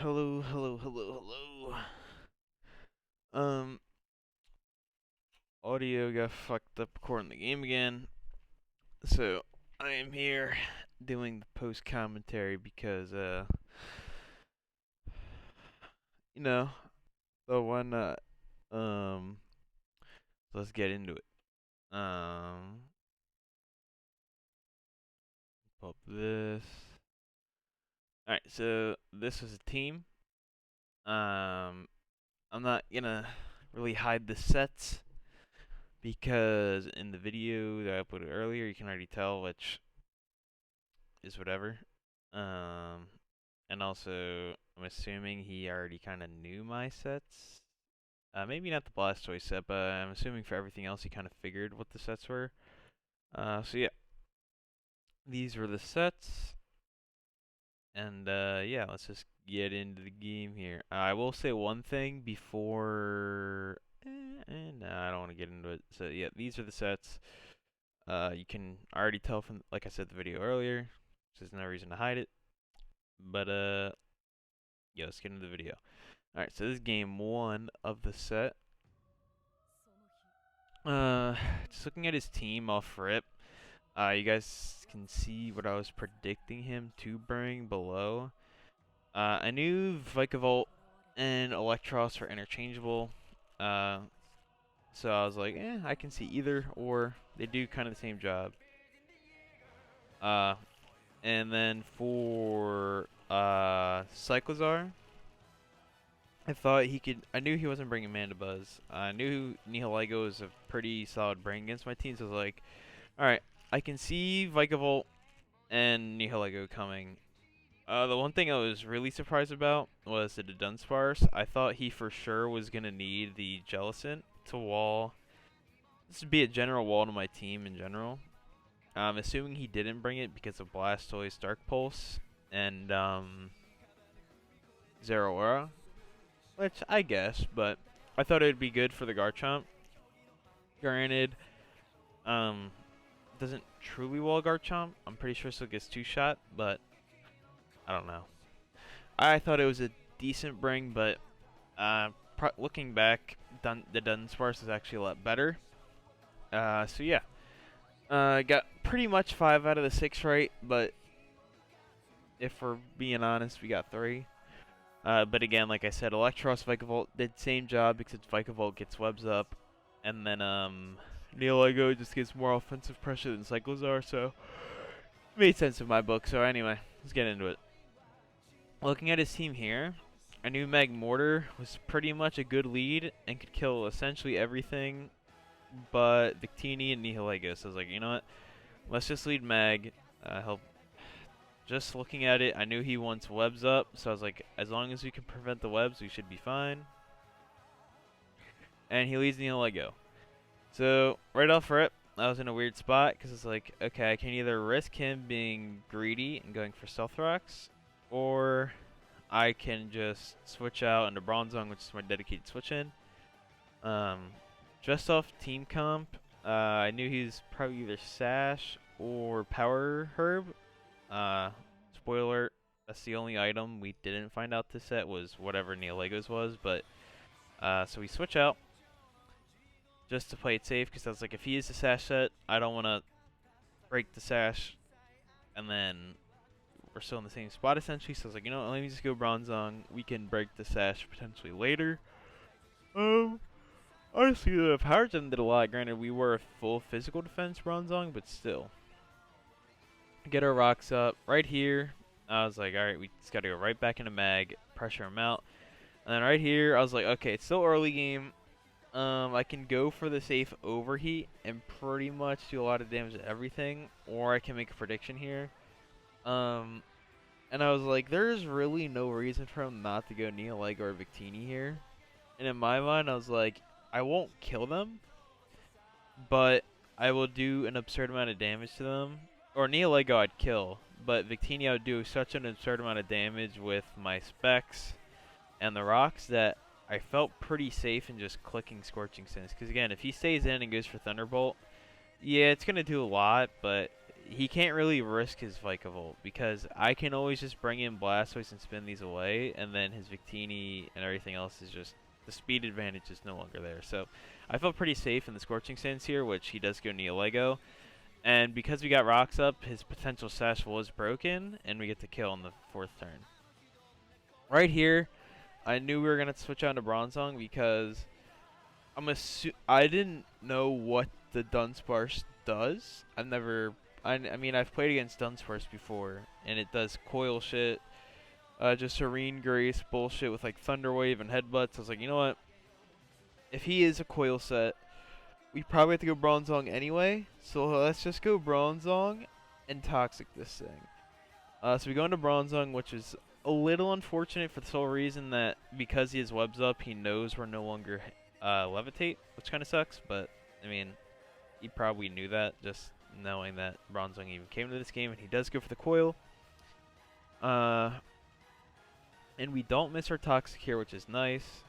Hello, hello, hello, hello. Um, Audio got fucked up recording the game again. So, I am here doing the post commentary because, you know, so why not? Um, let's get into it. Pull up this. Alright, so this was a team. I'm not gonna really hide the sets because in the video that I uploaded earlier, you can already tell which is whatever. Um, and also, I'm assuming he already kind of knew my sets. Maybe not the Blastoise set, but I'm assuming for everything else he kind of figured what the sets were. So yeah, these were the sets. And yeah, let's just get into the game here. I will say one thing before. No, I don't want to get into it. So yeah, these are the sets. You can already tell from, like I said, the video earlier. So there's no reason to hide it. But yeah, let's get into the video. Alright, so this is game one of the set. Just looking at his team off rip. You guys can see what I was predicting him to bring below. I knew Vikavolt and Electros are interchangeable. So I was like, I can see either, or they do kind of the same job. And then for Cyclozar, I thought he could. I knew he wasn't bringing Mandibuzz. I knew Nihilego was a pretty solid bring against my team, so I was like, alright, I can see Vikavolt and Nihilego coming. The one thing I was really surprised about was the Dunsparce. I thought he for sure was going to need the Jellicent to wall. This would be a general wall to my team in general. I'm assuming he didn't bring it because of Blastoise, Dark Pulse, and Zeraora. Which, I guess, but I thought it would be good for the Garchomp. Granted, doesn't truly wall Garchomp. I'm pretty sure it still gets two-shot, but I don't know. I thought it was a decent bring, but looking back, the Dunsparce is actually a lot better. So yeah. Got pretty much 5 out of the 6 right, but if we're being honest, we got 3. But again, like I said, Electros Vikavolt did same job except Vikavolt gets webs up, and then Nihilego just gets more offensive pressure than Cyclozar, so made sense in my book. So anyway, let's get into it. Looking at his team here, I knew Magmortar was pretty much a good lead and could kill essentially everything but Victini and Nihilego. So I was like, you know what? Let's just lead Mag. Help. Just looking at it, I knew he wants webs up, so I was like, as long as we can prevent the webs, we should be fine. And he leads Nihilego. So, right off rip, I was in a weird spot, because it's like, okay, I can either risk him being greedy and going for Stealth Rocks, or I can just switch out into Bronzong, which is my dedicated switch in. Just off team comp, I knew he was probably either Sash or Power Herb. Spoiler, that's the only item we didn't find out this set was whatever Nihilego's was, but so we switch out just to play it safe, because I was like, if he is the Sash set, I don't want to break the Sash, and then we're still in the same spot essentially, so I was like, you know what, let me just go Bronzong, we can break the Sash potentially later. Honestly, the Power Gen did a lot. Granted, we were a full physical defense Bronzong, but still. Get our rocks up right here. I was like, alright, we just gotta go right back into Mag, pressure him out. And then right here, I was like, okay, it's still early game. I can go for the safe overheat and pretty much do a lot of damage to everything, or I can make a prediction here. And I was like, there's really no reason for him not to go Nihilego or Victini here. And in my mind, I was like, I won't kill them, but I will do an absurd amount of damage to them. Or Nihilego I'd kill, but Victini I would do such an absurd amount of damage with my specs and the rocks that I felt pretty safe in just clicking Scorching Sense. Because again, if he stays in and goes for Thunderbolt, yeah, it's going to do a lot, but he can't really risk his Vikavolt because I can always just bring in Blastoise and spin these away, and then his Victini and everything else is just the speed advantage is no longer there. So I felt pretty safe in the Scorching Sands here, which he does go Neolego. And because we got rocks up, his potential sash was broken, and we get to kill on the 4th turn. Right here, I knew we were going to switch on to Bronzong because I didn't know what the Dunsparce does. I mean, I've played against Dunsparce before, and it does coil shit, just Serene Grace bullshit with like Thunder Wave and Headbutts. I was like, you know what? If he is a coil set, we probably have to go Bronzong anyway, so let's just go Bronzong and Toxic this thing. So we go into Bronzong, which is a little unfortunate for the sole reason that because he has webs up, he knows we're no longer Levitate, which kind of sucks, but I mean, he probably knew that, just knowing that Bronzong even came to this game, and he does go for the coil. And we don't miss our Toxic here, which is nice.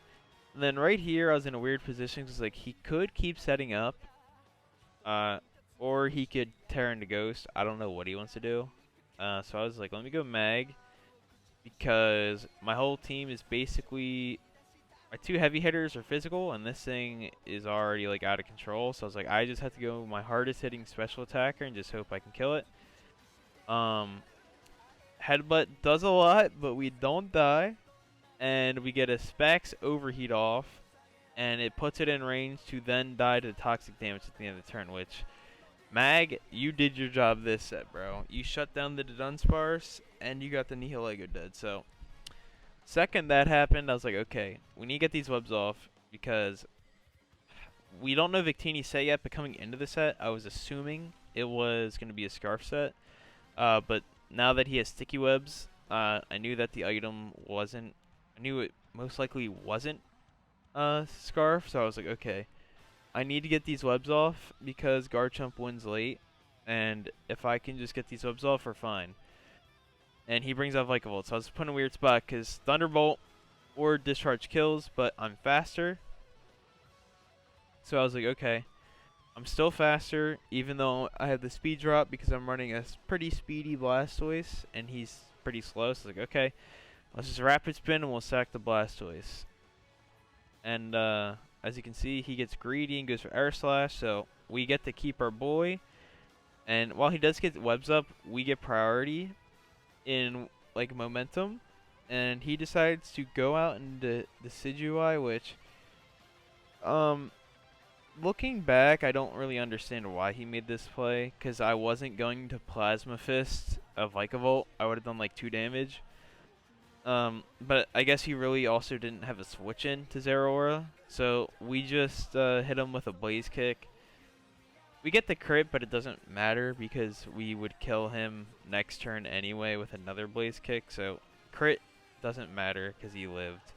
And then right here, I was in a weird position because like he could keep setting up, or he could tear into Ghost. I don't know what he wants to do. So I was like, let me go Mag, because my whole team is basically my 2 heavy hitters are physical, and this thing is already like out of control. So I was like, I just have to go my hardest hitting special attacker and just hope I can kill it. Headbutt does a lot, but we don't die. And we get a Specs overheat off, and it puts it in range to then die to toxic damage at the end of the turn, which, Mag, you did your job this set, bro. You shut down the Dunsparce, and you got the Nihilego dead. So, second that happened, I was like, okay, we need to get these webs off, because we don't know Victini's set yet, but coming into the set, I was assuming it was going to be a Scarf set. But now that he has Sticky Webs, I knew that the item wasn't, I knew it most likely wasn't Scarf, so I was like, okay, I need to get these webs off because Garchomp wins late, and if I can just get these webs off, we're fine. And he brings out Vikavolt, so I was put in a weird spot because Thunderbolt or Discharge kills, but I'm faster. So I was like, okay, I'm still faster, even though I have the speed drop because I'm running a pretty speedy Blastoise, and he's pretty slow, so I was like, okay, let's just rapid spin and we'll sack the Blastoise. And as you can see, he gets greedy and goes for Air Slash, so we get to keep our boy. And while he does get webs up, we get priority in like momentum. And he decides to go out into the Decidueye, which, looking back, I don't really understand why he made this play, because I wasn't going to Plasma Fist a Vikavolt. I would have done like 2 damage. But I guess he really also didn't have a switch in to Zeraora, so we just hit him with a Blaze Kick. We get the crit, but it doesn't matter because we would kill him next turn anyway with another Blaze Kick, so crit doesn't matter because he lived.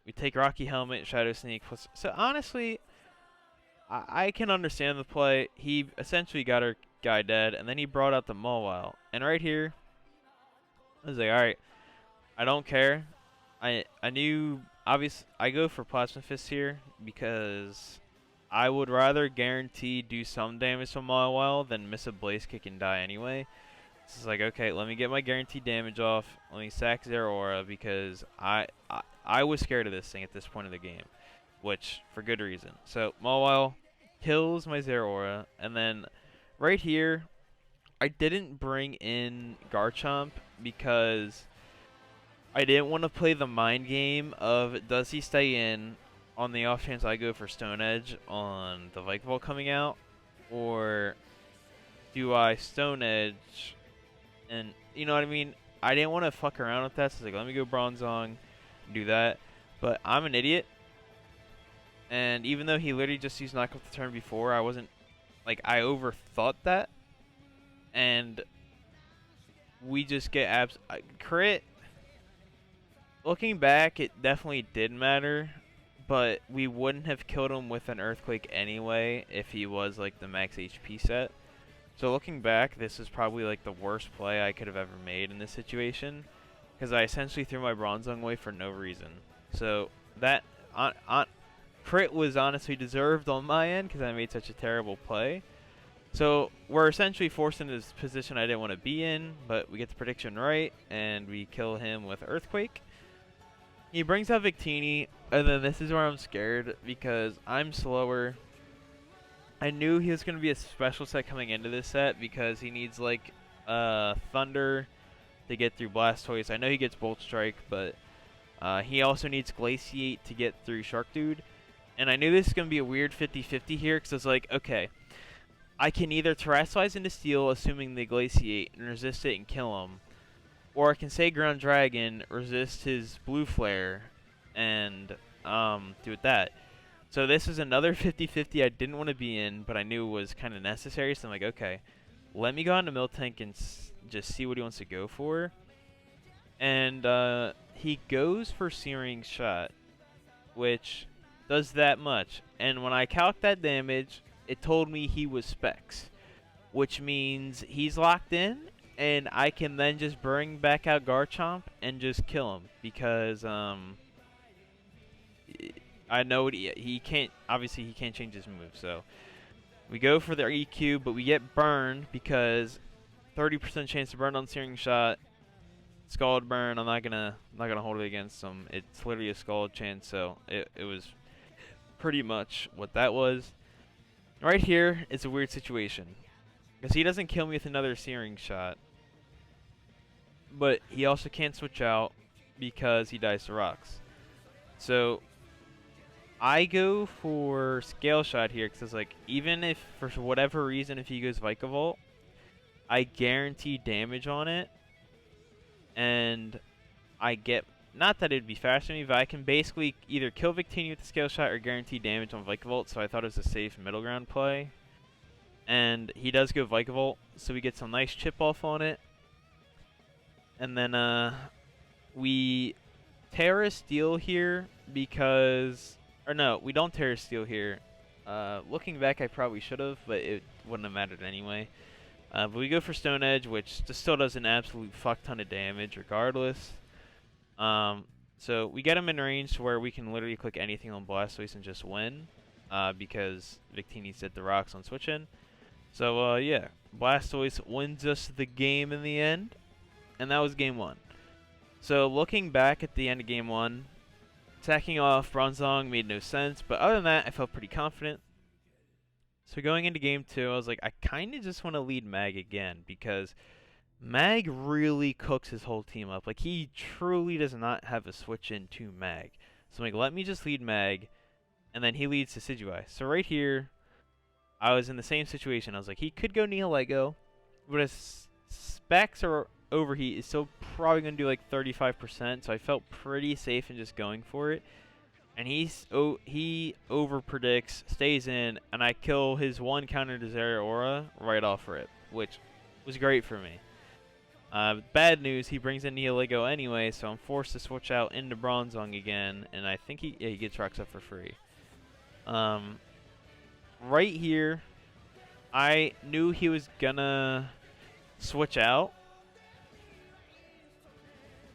We take Rocky Helmet, Shadow Sneak, plus, so honestly, I can understand the play. He essentially got our guy dead, and then he brought out the Mawile, and right here, I was like, alright, I don't care. I knew, obviously, I go for Plasma Fist here because I would rather guarantee do some damage to Mawile than miss a Blaze Kick and die anyway. This is like, okay, let me get my guaranteed damage off. Let me sack Zeraora because I was scared of this thing at this point of the game, which, for good reason. So, Mawile kills my Zeraora, and then right here, I didn't bring in Garchomp because I didn't want to play the mind game of does he stay in on the off chance I go for Stone Edge on the Vikavolt coming out, or do I Stone Edge and, you know what I mean? I didn't want to fuck around with that, so I was like, let me go Bronzong, do that. But I'm an idiot, and even though he literally just used Knock Off the turn before, I wasn't, like, I overthought that, and we just get crit. Looking back, it definitely did matter, but we wouldn't have killed him with an Earthquake anyway if he was like the max HP set. So looking back, this is probably like the worst play I could have ever made in this situation, because I essentially threw my Bronzong away for no reason. So that crit was honestly deserved on my end because I made such a terrible play. So we're essentially forced into this position I didn't want to be in, but we get the prediction right, and we kill him with Earthquake. He brings out Victini, and then this is where I'm scared because I'm slower. I knew he was going to be a special set coming into this set because he needs like Thunder to get through Blastoise. I know he gets Bolt Strike, but he also needs Glaciate to get through Shark Dude. And I knew this was going to be a weird 50-50 here because I was like, okay, I can either Terrestrialize into Steel, assuming they Glaciate, and resist it and kill him. Or I can say Ground Dragon, resist his Blue Flare, and do it that. So this is another 50-50 I didn't want to be in, but I knew was kind of necessary. So I'm like, okay, let me go on to Miltank and just see what he wants to go for. And he goes for Searing Shot, which does that much. And when I calc that damage, it told me he was Specs, which means he's locked in, and I can then just bring back out Garchomp and just kill him because I know he can't. Obviously, he can't change his move. So we go for the EQ, but we get burned because 30% chance to burn on Searing Shot. Scald Burn. I'm not gonna hold it against him. It's literally a Scald chance. So it was pretty much what that was. Right here, it's a weird situation because he doesn't kill me with another Searing Shot, but he also can't switch out because he dies to rocks. So I go for Scale Shot here because it's like, even if for whatever reason if he goes Vikavolt, I guarantee damage on it, and I get, not that it'd be faster than me, but I can basically either kill Victini with the Scale Shot or guarantee damage on Vikavolt, so I thought it was a safe middle ground play. And he does go Vikavolt, so we get some nice chip off on it. And then we Terra Steel here because, or no, we don't Terra Steel here. Looking back, I probably should have, but it wouldn't have mattered anyway. But we go for Stone Edge, which just still does an absolute fuck ton of damage regardless. So we get him in range to where we can literally click anything on Blastoise and just win, because Victini said the rocks on switch in. So yeah, Blastoise wins us the game in the end, and that was game 1. So looking back at the end of game 1, attacking off Bronzong made no sense, but other than that, I felt pretty confident. So going into game 2, I was like, I kind of just want to lead Mag again, because Mag really cooks his whole team up. Like, he truly does not have a switch in to Mag. So I'm like, let me just lead Mag, and then he leads Decidueye. So right here, I was in the same situation. I was like, he could go Nihilego, but his specs or overheat is still probably going to do like 35%, so I felt pretty safe in just going for it. And he over predicts, stays in, and I kill his one counter to Zeraora right off rip, which was great for me. Bad news, he brings in Nihilego anyway, so I'm forced to switch out into Bronzong again, and I think he gets rocks up for free. Right here, I knew he was gonna switch out.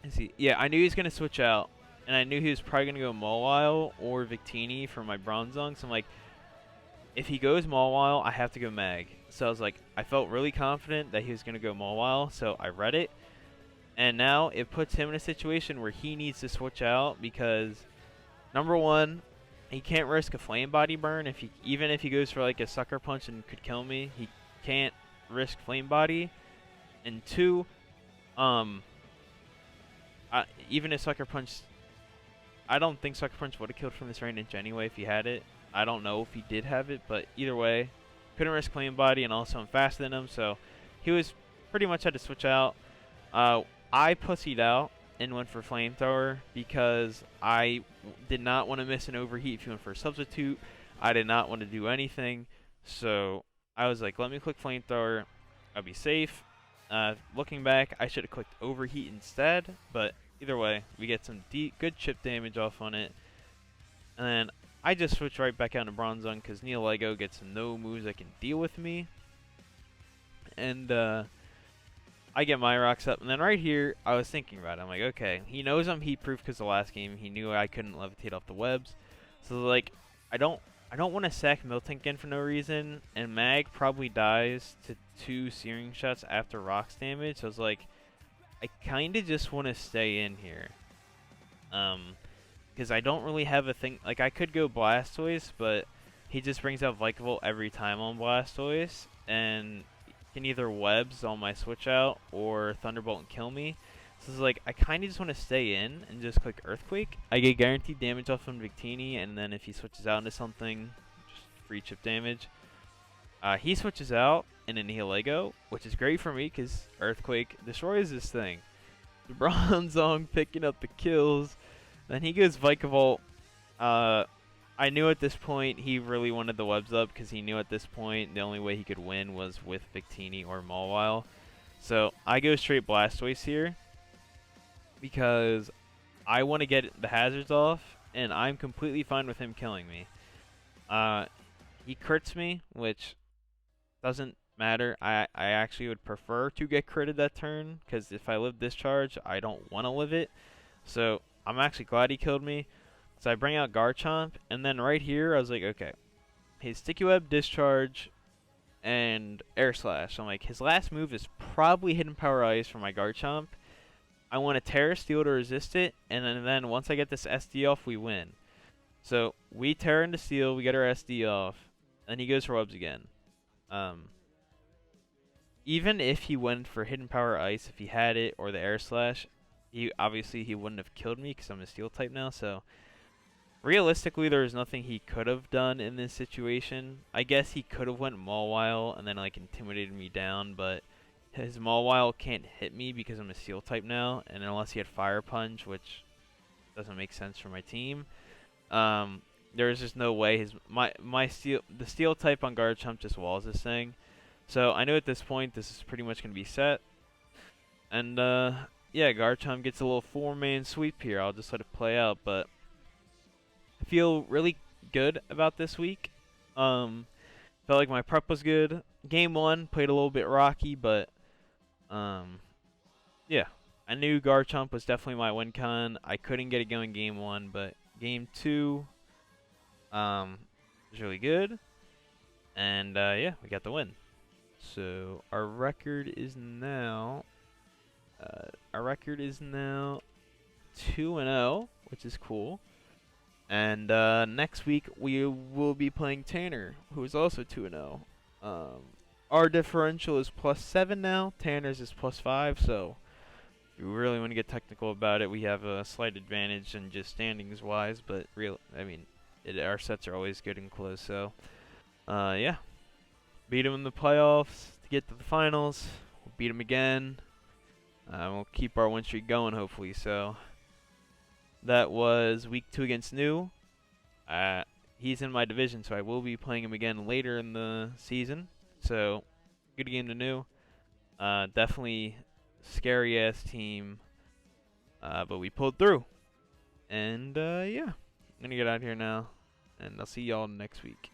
Let's see. Yeah, I knew he was gonna switch out, and I knew he was probably gonna go Mawile or Victini for my Bronzong. So I'm like, if he goes Mawile, I have to go Mag. So I was like, I felt really confident that he was gonna go Mawile, so I read it, and now it puts him in a situation where he needs to switch out because, number one, he can't risk a Flame Body burn. Even if he goes for like a Sucker Punch and could kill me, he can't risk Flame Body. And two, even if Sucker Punch, I don't think Sucker Punch would have killed from this range anyway if he had it. I don't know if he did have it, but either way, couldn't risk Flame Body, and also I'm faster than him, so he was pretty much had to switch out. I pussied out and went for Flamethrower because I did not want to miss an overheat if he went for a substitute. I did not want to do anything, so I was like, let me click Flamethrower. I'll be safe. Looking back, I should have clicked overheat instead, but either way, we get some good chip damage off on it. And then I just switch right back out to Bronzong because Nihilego gets no moves that can deal with me. And I get my rocks up, and then right here, I was thinking about it. I'm like, okay, he knows I'm heat proof because the last game he knew I couldn't levitate off the webs. So like, I don't I don't want to sack Miltank in for no reason, and Mag probably dies to 2 Searing Shots after Rocks damage, so I was like, I kind of just want to stay in here. Because I don't really have a thing, like I could go Blastoise, but he just brings out Vikavolt every time on Blastoise, and can either Webs on my switch out, or Thunderbolt and kill me. So it's like, I kind of just want to stay in and just click Earthquake. I get guaranteed damage off on Victini, and then if he switches out into something, just free chip damage. He switches out in an Nihilego, which is great for me because Earthquake destroys this thing. The Bronzong picking up the kills. Then he goes Vikavolt. I knew at this point he really wanted the webs up because he knew at this point the only way he could win was with Victini or Mawile. So I go straight Blastoise here because I want to get the hazards off, and I'm completely fine with him killing me. He crits me, which doesn't matter. I actually would prefer to get critted that turn, because if I live Discharge, I don't want to live it. So I'm actually glad he killed me. So I bring out Garchomp, and then right here, I was like, okay. His Sticky Web, Discharge, and Air Slash. So I'm like, his last move is probably Hidden Power Ice for my Garchomp. I want to Terra Steel to resist it, and then once I get this SD off, we win. So we Terra into Steel, we get our SD off, and he goes for Webs again. Even if he went for Hidden Power Ice, if he had it, or the Air Slash, he wouldn't have killed me because I'm a Steel type now. So realistically, there's nothing he could have done in this situation. I guess he could have went Mawile and then like intimidated me down, but his Mawile can't hit me because I'm a Steel type now, and unless he had Fire Punch, which doesn't make sense for my team. There's just no way the Steel type on Garchomp just walls this thing. So I know at this point this is pretty much gonna be set. And yeah, Garchomp gets a little 4-man sweep here. I'll just let it play out, but I feel really good about this week. Felt like my prep was good. Game 1 played a little bit rocky, but yeah, I knew Garchomp was definitely my win con. I couldn't get it going game 1, but game 2 was really good. And yeah, we got the win. So our record is now 2-0, which is cool. And next week we will be playing Tanner, who is also 2-0. Our differential is +7 now. Tanner's is +5. So if you really want to get technical about it, we have a slight advantage in just standings wise. But our sets are always good and close. So yeah. Beat him in the playoffs to get to the finals. We'll beat him again. We'll keep our win streak going, hopefully. So that was week 2 against New. He's in my division, so I will be playing him again later in the season. So good game to New. Definitely scary ass team, but we pulled through. And yeah, I'm gonna get out of here now, and I'll see y'all next week.